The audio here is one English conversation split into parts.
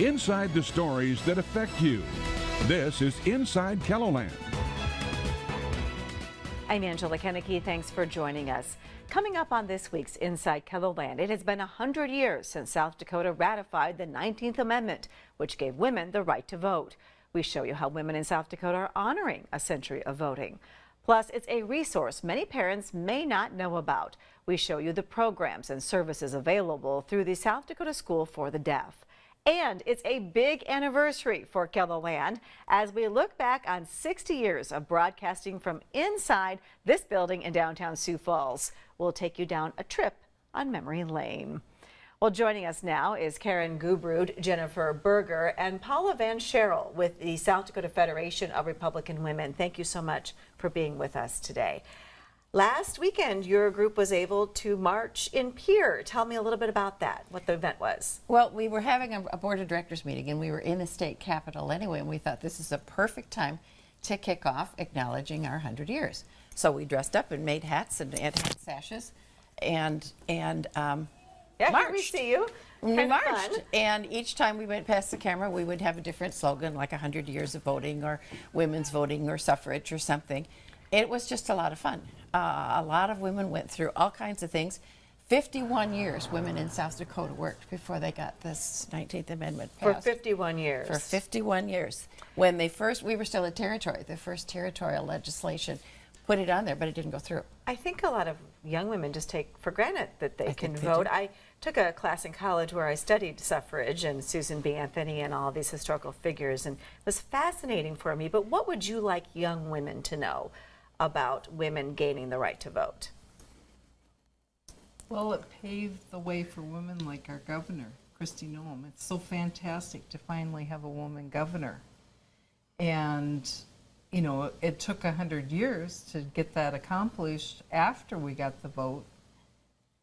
Inside the stories that affect you. This is Inside KELOLAND. I'm Angela Kennedy. Thanks for joining us. Coming up on this week's Inside KELOLAND, it has been 100 years since South Dakota ratified the 19th Amendment, which gave women the right to vote. We show you how women in South Dakota are honoring a century of voting. Plus, it's a resource many parents may not know about. We show you the programs and services available through the South Dakota School for the Deaf. And it's a big anniversary for KELOLAND as we look back on 60 years of broadcasting from inside this building in downtown Sioux Falls. We'll take you down a trip on memory lane. Well, joining us now is Karen Gubrud, Jennifer Berger, and Paula Van Scherel with the South Dakota Federation of Republican Women. Thank you so much for being with us today. Last weekend, your group was able to march in Pierre. Tell me a little bit about that, what the event was. Well, we were having a board of directors meeting, and we were in the state capitol anyway, and we thought this is a perfect time to kick off acknowledging our 100 years. So we dressed up and made hats and had hat sashes and Yeah, marched. here we see you. We Kind of marched, fun. and each time we went past the camera, we would have a different slogan, like 100 years of voting, or women's voting, or suffrage, or something. It was just a lot of fun. A lot of women went through all kinds of things. 51 years women in South Dakota worked before they got this 19th Amendment For passed. 51 years. For 51 years. When they first, we were still a territory, the first territorial legislation put it on there, but it didn't go through. I think a lot of young women just take for granted that they can think they vote. do. I took a class in college where I studied suffrage and Susan B. Anthony and all these historical figures, and it was fascinating for me. But what would you like young women to know about women gaining the right to vote? Well, it paved the way for women like our governor, Kristi Noem. It's so fantastic to finally have a woman governor. And, you know, it took 100 years to get that accomplished after we got the vote.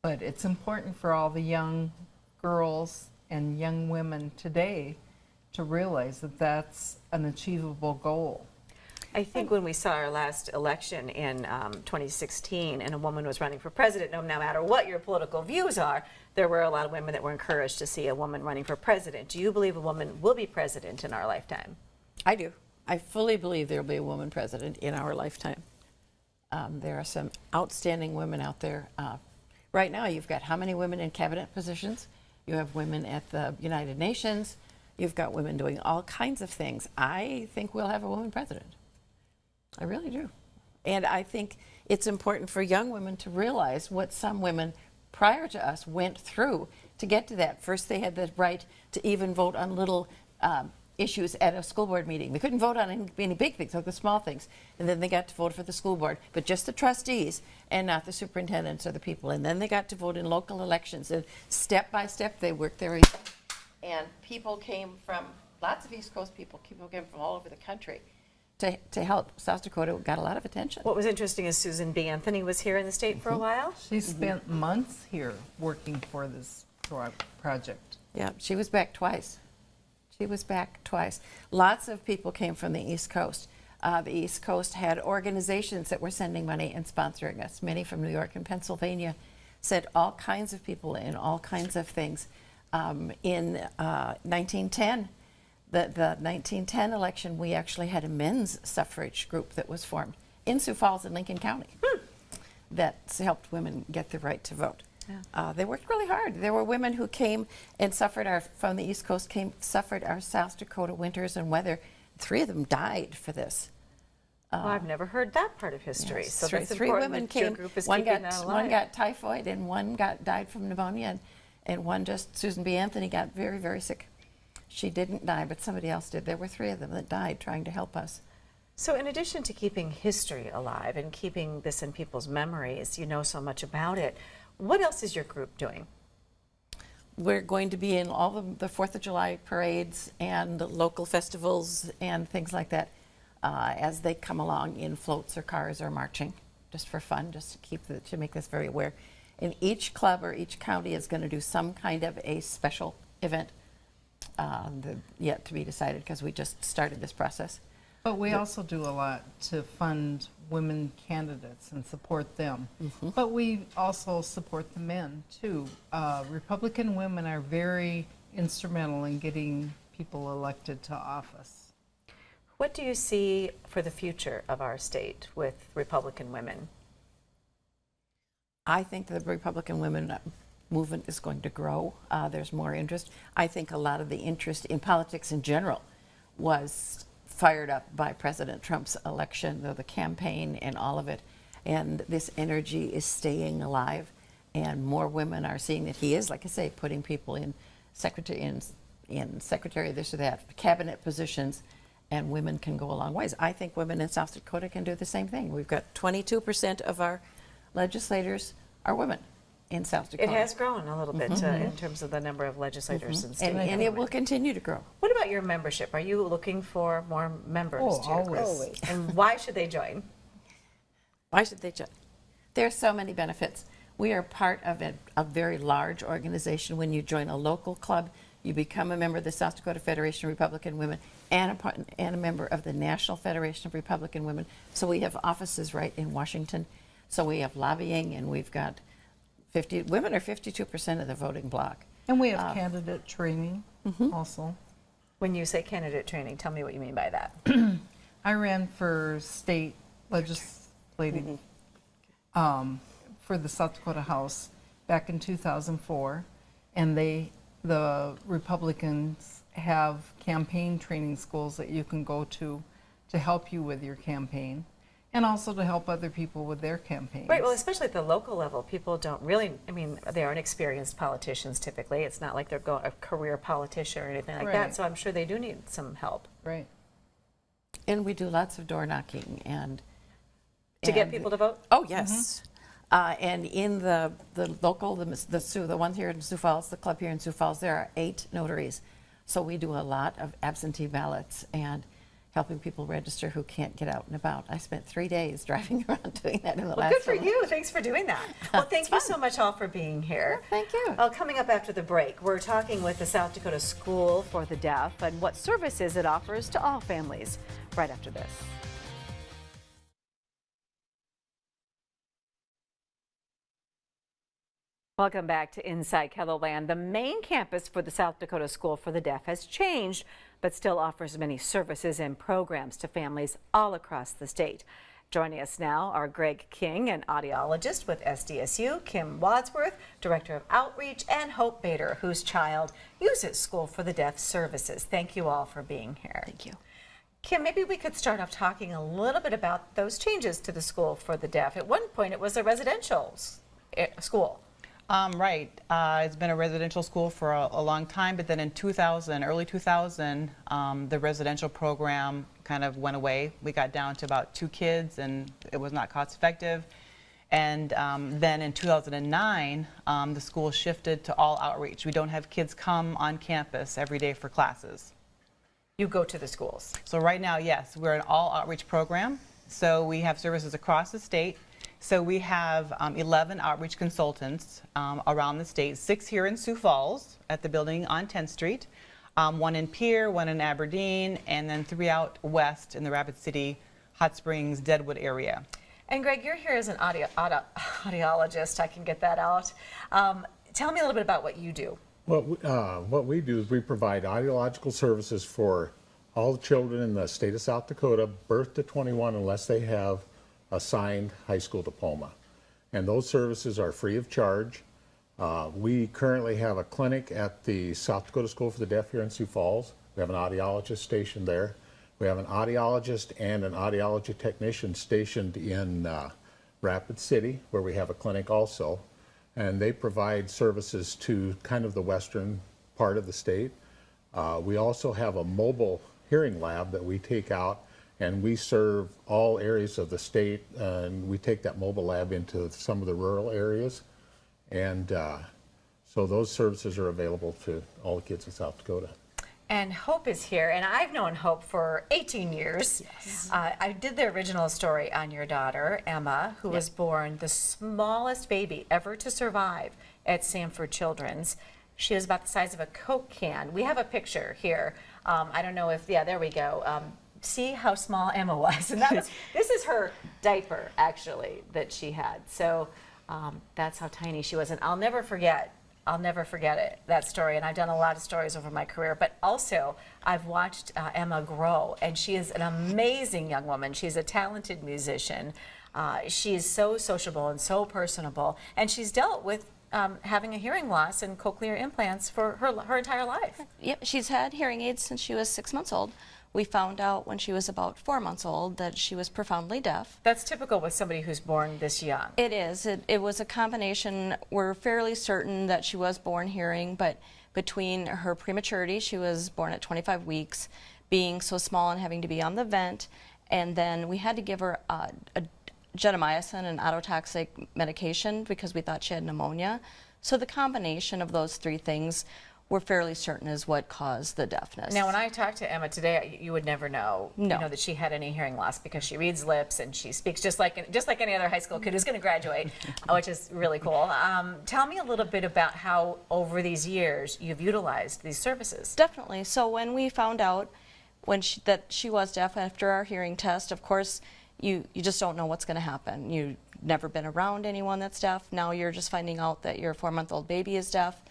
But it's important for all the young girls and young women today to realize that that's an achievable goal. I think when we saw our last election in 2016 and a woman was running for president, no matter what your political views are, there were a lot of women that were encouraged to see a woman running for president. Do you believe a woman will be president in our lifetime? I do. I fully believe there will be a woman president in our lifetime. There are some outstanding women out there. Right now, you've got how many women in cabinet positions? You have women at the United Nations. You've got women doing all kinds of things. I think we'll have a woman president. I really do. And I think it's important for young women to realize what some women prior to us went through to get to that. First, they had the right to even vote on little issues at a school board meeting. They couldn't vote on any big things, like the small things. And then they got to vote for the school board, but just the trustees and not the superintendents or the people. And then they got to vote in local elections. And step by step, they worked their way. And people came from, lots of East Coast people came from all over the country to help. South Dakota got a lot of attention. What was interesting is Susan B. Anthony was here in the state for a while. She spent months here working for this project. Yeah, she was back twice. She was back twice. Lots of people came from the East Coast. The East Coast had organizations that were sending money and sponsoring us. Many from New York and Pennsylvania sent all kinds of people in, all kinds of things. In 1910, the 1910 election, we actually had a men's suffrage group that was formed in Sioux Falls and Lincoln County that helped women get the right to vote. Yeah. They worked really hard. There were women who came and suffered from the East Coast, suffered our South Dakota winters and weather. 3 of them died for this. Well, I've never heard that part of history. Yes, So that's three important women that your came. group is One keeping that alive. one got typhoid, and one died from pneumonia, and one Susan B. Anthony got very, very sick. She didn't die, but somebody else did. There were 3 of them that died trying to help us. So in addition to keeping history alive and keeping this in people's memories, you know so much about it, what else is your group doing? We're going to be in all the 4th of July parades and local festivals and things like that as they come along in floats or cars or marching, just for fun, just to make this very aware. And each club or each county is going to do some kind of a special event yet to be decided because we just started this process. But we also do a lot to fund women candidates and support them. Mm-hmm. But we also support the men, too. Republican women are very instrumental in getting people elected to office. What do you see for the future of our state with Republican women? I think the Republican women movement is going to grow. There's more interest. I think a lot of the interest in politics in general was fired up by President Trump's election, the campaign and all of it. And this energy is staying alive. And more women are seeing that he is, like I say, putting people in secretary this or that, cabinet positions, and women can go a long ways. I think women in South Dakota can do the same thing. We've got 22% of our legislators are women in South Dakota. It has grown a little bit in terms of the number of legislators in state. And it will continue to grow. What about your membership? Are you looking for more members? Oh, to your group? always. And why should they join? Why should they join? There's so many benefits. We are part of a very large organization. When you join a local club, you become a member of the South Dakota Federation of Republican Women and a member of the National Federation of Republican Women. So we have offices right in Washington. So we have lobbying, and we've got women are 52% of the voting bloc. And we have candidate training also. When you say candidate training, tell me what you mean by that. I ran for state legislative for the South Dakota House back in 2004, and the Republicans have campaign training schools that you can go to help you with your campaign, and also to help other people with their campaigns. Right, well, especially at the local level, people don't really, I mean, they aren't experienced politicians typically. It's not like they're a career politician or anything like that, Right. so I'm sure they do need some help. Right. And we do lots of door knocking and To get people to vote? Oh, yes. And in the local, the one here in Sioux Falls, the club here in Sioux Falls, there are 8 notaries. So we do a lot of absentee ballots and helping people register who can't get out and about. I spent 3 days driving around doing that in the Well, last good for one. you. Thanks for doing that. Well, thank you so much all for being here. Thank you. Well, coming up after the break, we're talking with the South Dakota School for the Deaf and what services it offers to all families. Right after this. Welcome back to Inside KELOLAND. The main campus for the South Dakota School for the Deaf has changed, but still offers many services and programs to families all across the state. Joining us now are Greg King, an audiologist with SDSU, Kim Wadsworth, Director of Outreach, and Hope Bader, whose child uses School for the Deaf services. Thank you all for being here. Thank you. Kim, maybe we could start off talking a little bit about those changes to the School for the Deaf. At one point, it was a residential school. Right. It's been a residential school for a long time, but then in 2000, early 2000, the residential program kind of went away. We got down to about 2 kids, and it was not cost effective. And then in 2009, the school shifted to all outreach. We don't have kids come on campus every day for classes. You go to the schools. So right now, yes, we're an all outreach program. So we have services across the state. So we have 11 outreach consultants around the state, 6 here in Sioux Falls at the building on 10th Street, 1 in Pierre, 1 in Aberdeen, and then 3 out west in the Rapid City, Hot Springs, Deadwood area. And Greg, you're here as an audiologist. I can get that out. Tell me a little bit about what you do. What we do is we provide audiological services for all the children in the state of South Dakota, birth to 21, unless they have a signed high school diploma. And those services are free of charge. We currently have a clinic at the South Dakota School for the Deaf here in Sioux Falls. We have an audiologist stationed there. We have an audiologist and an audiology technician stationed in Rapid City, where we have a clinic also. And they provide services to kind of the western part of the state. We also have a mobile hearing lab that we take out, and we serve all areas of the state, and we take that mobile lab into some of the rural areas. And so those services are available to all the kids in South Dakota. And Hope is here, and I've known Hope for 18 years. Yes. I did the original story on your daughter, Emma, who was born the smallest baby ever to survive at Sanford Children's. She was about the size of a Coke can. We have a picture here. I don't know if, there we go. See how small Emma was. And that was, this is her diaper, actually, that she had. So that's how tiny she was. And I'll never forget I'll never forget it, that story, and I've done a lot of stories over my career, but also I've watched Emma grow, and she is an amazing young woman. She's a talented musician. She is so sociable and so personable, and she's dealt with having a hearing loss and cochlear implants for her entire life. Yep, she's had hearing aids since she was 6 months old. We found out when she was about 4 months old that she was profoundly deaf. That's typical with somebody who's born this young. It is. It was a combination. We're fairly certain that she was born hearing, but between her prematurity, she was born at 25 weeks, being so small and having to be on the vent, and then we had to give her a gentamicin, an ototoxic medication, because we thought she had pneumonia. So the combination of those three things we're fairly certain is what caused the deafness. Now, when I talked to Emma today, you would never know, No. you know, that she had any hearing loss because she reads lips and she speaks just like any other high school kid who's going to graduate, which is really cool. Tell me a little bit about how, over these years, you've utilized these services. Definitely. So when we found out that she was deaf after our hearing test, of course, you just don't know what's going to happen. You've never been around anyone that's deaf. Now you're just finding out that your 4-month-old baby is deaf,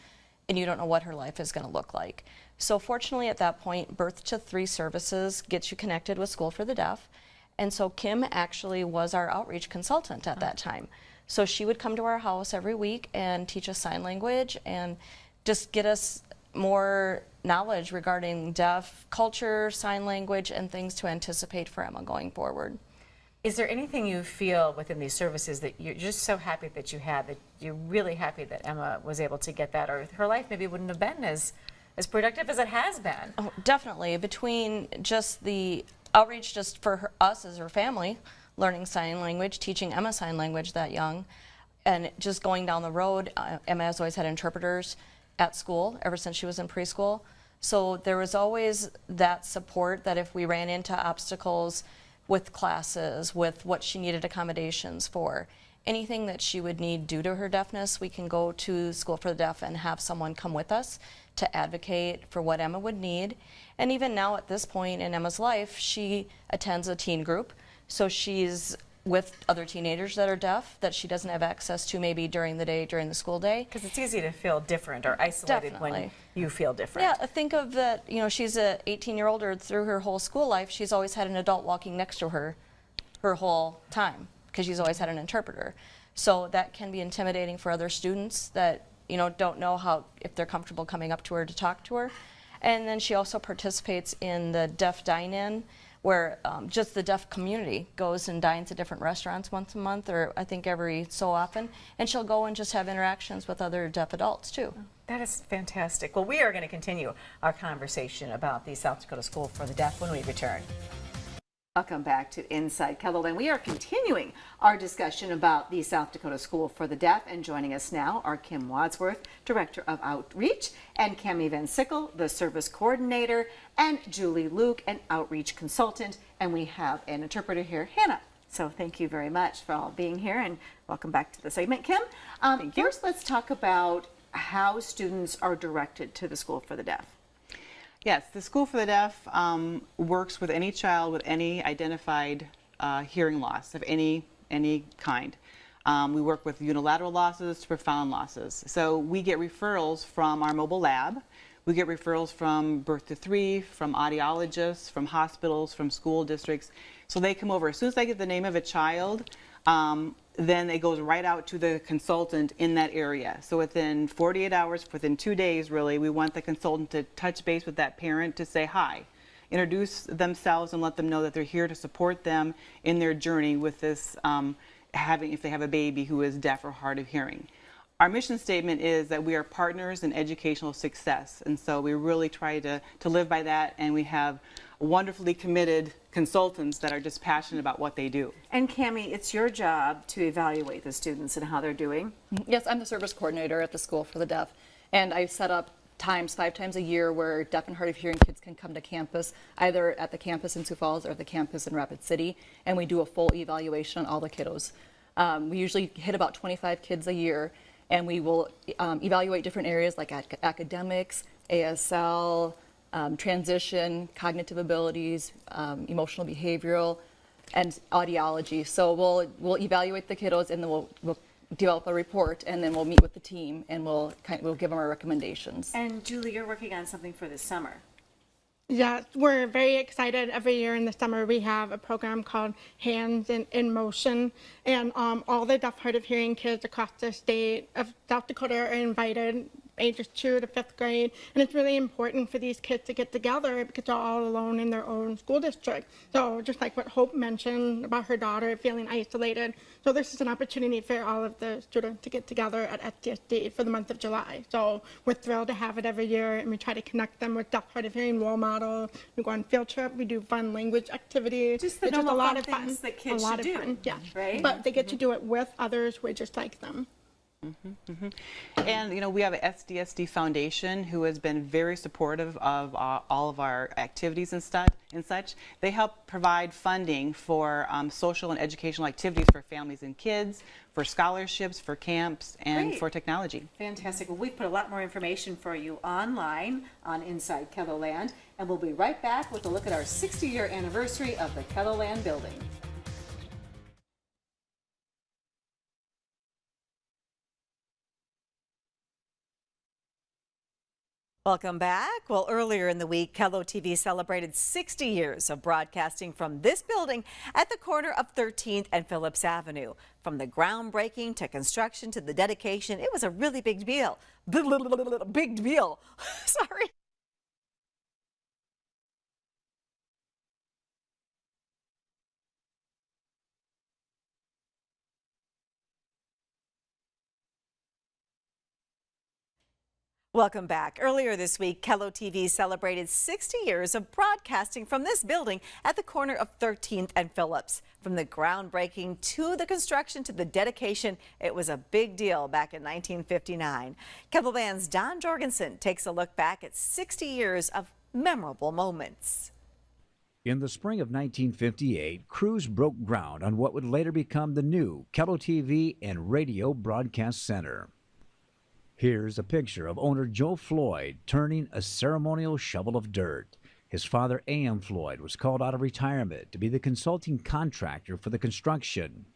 and you don't know what her life is going to look like. So fortunately at that point, Birth to 3 services gets you connected with School for the Deaf. And so Kim actually was our outreach consultant at that time. So she would come to our house every week and teach us sign language and just get us more knowledge regarding deaf culture, sign language, and things to anticipate for Emma going forward. Is there anything you feel within these services that you're just so happy that you had, that you're really happy that Emma was able to get that, or her life maybe wouldn't have been as productive as it has been? Oh, definitely. Between just the outreach just for us as her family, learning sign language, teaching Emma sign language that young, and just going down the road, Emma has always had interpreters at school ever since she was in preschool. So there was always that support that if we ran into obstacles with classes, with what she needed accommodations for, anything that she would need due to her deafness, we can go to School for the Deaf and have someone come with us to advocate for what Emma would need. And even now at this point in Emma's life, she attends a teen group, so she's with other teenagers that are deaf that she doesn't have access to maybe during the day, during the school day. Because it's easy to feel different or isolated when Definitely. you feel different. Yeah, think of that, you know, she's a 18-year-old, or through her whole school life, she's always had an adult walking next to her whole time, because she's always had an interpreter. So that can be intimidating for other students that, you know, don't know if they're comfortable coming up to her to talk to her. And then she also participates in the Deaf Dine-In, where just the deaf community goes and dines at different restaurants once a month, or I think every so often, and she'll go and just have interactions with other deaf adults too. That is fantastic. Well, we are going to continue our conversation about the South Dakota School for the Deaf when we return. Welcome back to Inside KELOLAND. We are continuing our discussion about the South Dakota School for the Deaf, and joining us now are Kim Wadsworth, Director of Outreach, and Cami Van Sickle, the Service Coordinator, and Julie Luke, an Outreach Consultant, and we have an interpreter here, Hannah. So thank you very much for all being here, and welcome back to the segment, Kim. First, let's talk about how students are directed to the School for the Deaf. Yes, the School for the Deaf works with any child with any identified hearing loss of any kind. We work with unilateral losses to profound losses. So we get referrals from our mobile lab. We get referrals from Birth to 3, from audiologists, from hospitals, from school districts. So they come over. As soon as I get the name of a child, then it goes right out to the consultant in that area. So within 48 hours, within 2 days really, we want the consultant to touch base with that parent to say hi, introduce themselves, and let them know that they're here to support them in their journey with this, if they have a baby who is deaf or hard of hearing. Our mission statement is that we are partners in educational success, and so we really try to live by that, and we have wonderfully committed consultants that are just passionate about what they do. And Cami, it's your job to evaluate the students and how they're doing. Yes, I'm the service coordinator at the School for the Deaf, and I've set up 5 times a year where deaf and hard of hearing kids can come to campus, either at the campus in Sioux Falls or the campus in Rapid City, and we do a full evaluation on all the kiddos. We usually hit about 25 kids a year, and we will evaluate different areas like academics, ASL, transition, cognitive abilities, emotional behavioral, and audiology. So we'll evaluate the kiddos, and then we'll develop a report, and then we'll meet with the team and we'll give them our recommendations. And Julie, you're working on something for this summer. Yeah, we're very excited. Every year in the summer we have a program called Hands in Motion, and all the deaf, hard of hearing kids across the state of South Dakota are invited, ages 2 to 5th grade, and it's really important for these kids to get together because they're all alone in their own school district. So just like what Hope mentioned about her daughter feeling isolated, so this is an opportunity for all of the students to get together at SDSD for the month of July. So we're thrilled to have it every year, and we try to connect them with deaf, hard of hearing role models. We go on field trip, we do fun language activities. Just the it's just a normal lot fun of fun. things that kids a lot should of do, fun, yeah. right? But they get to do it with others who are just like them. And you know, we have a SDSD Foundation who has been very supportive of all of our activities and such. They help provide funding for social and educational activities for families and kids, for scholarships, for camps, and Great. for technology. Fantastic. Well, we've put a lot more information for you online on Inside KELOLAND, and we'll be right back with a look at our 60-year anniversary of the KELOLAND building. Welcome back. Well, earlier in the week, KELO TV celebrated 60 years of broadcasting from this building at the corner of 13th and Phillips Avenue. From the groundbreaking to construction to the dedication, it was a really big deal. Big deal. Sorry. Welcome back. Earlier this week, KELO TV celebrated 60 years of broadcasting from this building at the corner of 13th and Phillips. From the groundbreaking to the construction to the dedication, it was a big deal back in 1959. KELOLAND's Don Jorgensen takes a look back at 60 years of memorable moments. In the spring of 1958, crews broke ground on what would later become the new KELO TV and Radio Broadcast Center. Here's a picture of owner Joe Floyd turning a ceremonial shovel of dirt. His father, A.M. Floyd, was called out of retirement to be the consulting contractor for the construction.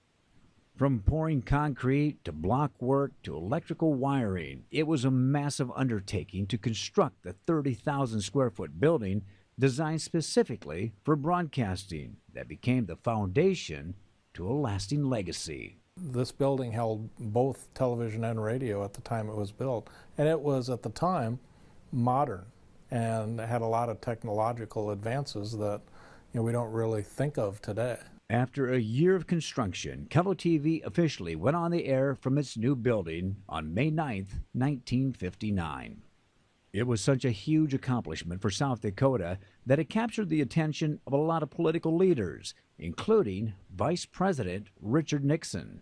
From pouring concrete to block work to electrical wiring, it was a massive undertaking to construct the 30,000 square foot building designed specifically for broadcasting that became the foundation to a lasting legacy. This building held both television and radio at the time it was built, and it was at the time modern and had a lot of technological advances that we don't really think of today. After a year of construction, KELO TV officially went on the air from its new building on May 9th, 1959. It was such a huge accomplishment for South Dakota that it captured the attention of a lot of political leaders, including Vice President Richard Nixon.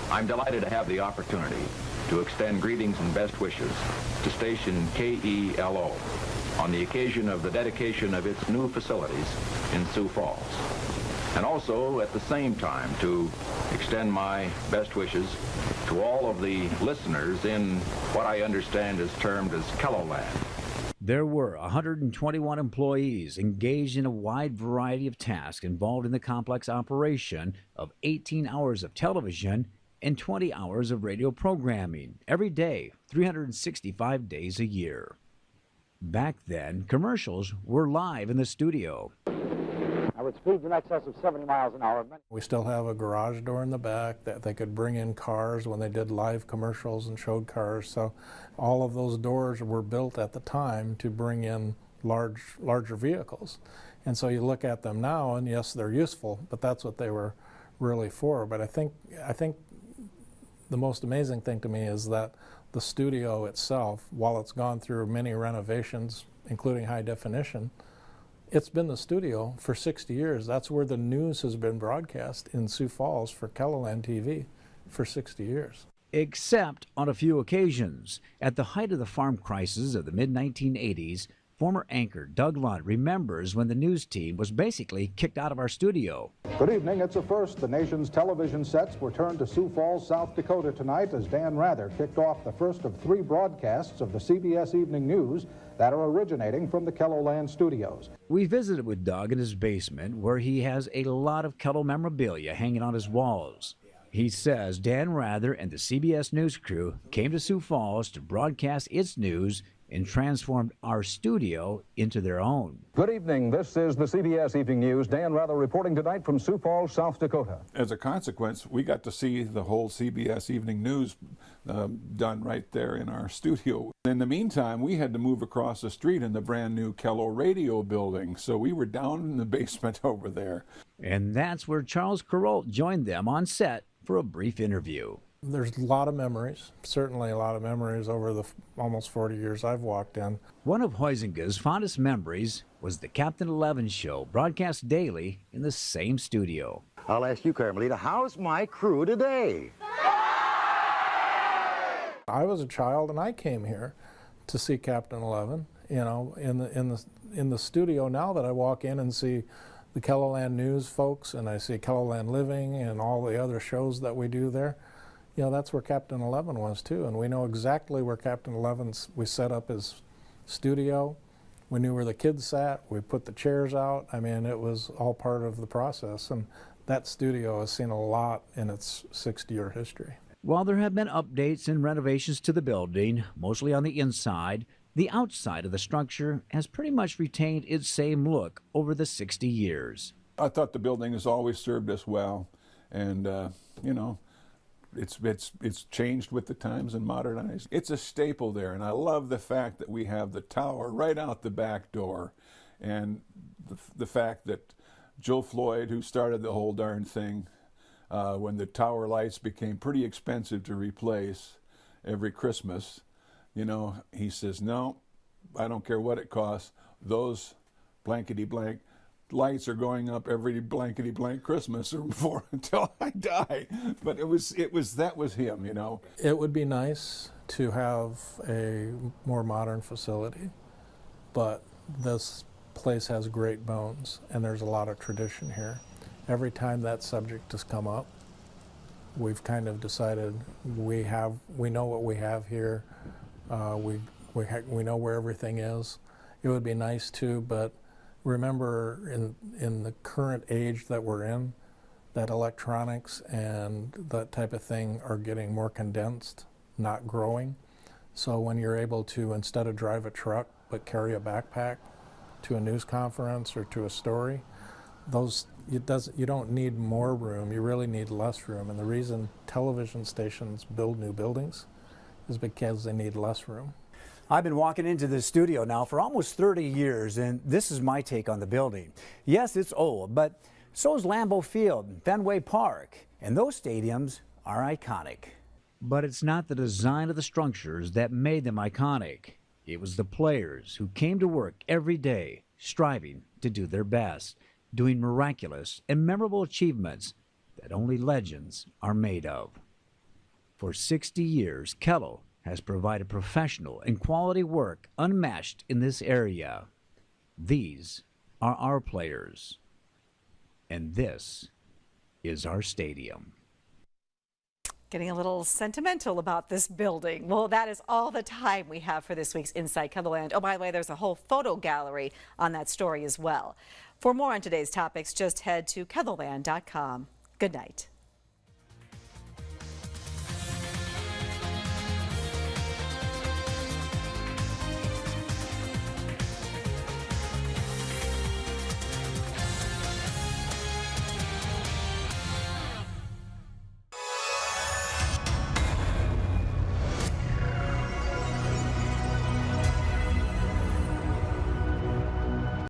I'm delighted to have the opportunity to extend greetings and best wishes to station KELO on the occasion of the dedication of its new facilities in Sioux Falls, and also at the same time to extend my best wishes to all of the listeners in what I understand is termed as KELOLAND. There were 121 employees engaged in a wide variety of tasks involved in the complex operation of 18 hours of television and 20 hours of radio programming every day, 365 days a year. Back then, commercials were live in the studio. With speeds in excess of 70 miles an hour. We still have a garage door in the back that they could bring in cars when they did live commercials and showed cars. So all of those doors were built at the time to bring in larger vehicles. And so you look at them now, and yes, they're useful, but that's what they were really for. But I think the most amazing thing to me is that the studio itself, while it's gone through many renovations, including high definition, it's been the studio for 60 years. That's where the news has been broadcast in Sioux Falls for KELOLAND TV for 60 years. Except on a few occasions. At the height of the farm crisis of the mid-1980s, former anchor Doug Lunt remembers when the news team was basically kicked out of our studio. Good evening. It's a first. The nation's television sets were turned to Sioux Falls, South Dakota tonight as Dan Rather kicked off the first of 3 broadcasts of the CBS Evening News that are originating from the KELOLAND studios. We visited with Doug in his basement, where he has a lot of KELO memorabilia hanging on his walls. He says Dan Rather and the CBS News crew came to Sioux Falls to broadcast its news and transformed our studio into their own. Good evening. This is the CBS Evening News. Dan Rather reporting tonight from Sioux Falls, South Dakota. As a consequence, we got to see the whole CBS Evening News done right there in our studio. In the meantime, we had to move across the street in the brand new KELO radio building, so we were down in the basement over there. And that's where Charles Carroll joined them on set for a brief interview. There's a lot of memories, certainly a lot of memories over the almost 40 years I've walked in. One of Huizinga's fondest memories was the Captain 11 show, broadcast daily in the same studio. I'll ask you, Carmelita, how's my crew today? I was a child and I came here to see Captain 11. You know, in the studio now that I walk in and see the KELOLAND News folks and I see KELOLAND Living and all the other shows that we do there. You know, that's where Captain 11 was too, and we know exactly where Captain 11's, we set up his studio, we knew where the kids sat, we put the chairs out. I mean, it was all part of the process, and that studio has seen a lot in its 60-year history. While there have been updates and renovations to the building, mostly on the inside, the outside of the structure has pretty much retained its same look over the 60 years. I thought the building has always served us well, and you know, it's changed with the times and modernized. It's a staple there, and I love the fact that we have the tower right out the back door, and the fact that Joe Floyd, who started the whole darn thing, when the tower lights became pretty expensive to replace every Christmas, you know, he says, no, I don't care what it costs, those blankety blank lights are going up every blankety blank Christmas or before until I die. But that was him, you know. It would be nice to have a more modern facility, but this place has great bones and there's a lot of tradition here. Every time that subject has come up, we've kind of decided we know what we have here. We know where everything is. It would be nice too, but remember in the current age that we're in, that electronics and that type of thing are getting more condensed, not growing. So when you're able to, instead of drive a truck, but carry a backpack to a news conference or to a story, you don't need more room, you really need less room. And the reason television stations build new buildings is because they need less room. I've been walking into the studio now for almost 30 years, and this is my take on the building. Yes, it's old, but so is Lambeau Field and Fenway Park, and those stadiums are iconic. But it's not the design of the structures that made them iconic. It was the players who came to work every day, striving to do their best, doing miraculous and memorable achievements that only legends are made of. For 60 years, KELO has provided professional and quality work unmatched in this area. These are our players, and this is our stadium. Getting a little sentimental about this building. Well, that is all the time we have for this week's Inside KELOLAND. Oh, by the way, there's a whole photo gallery on that story as well. For more on today's topics, just head to KELOLAND.com. Good night.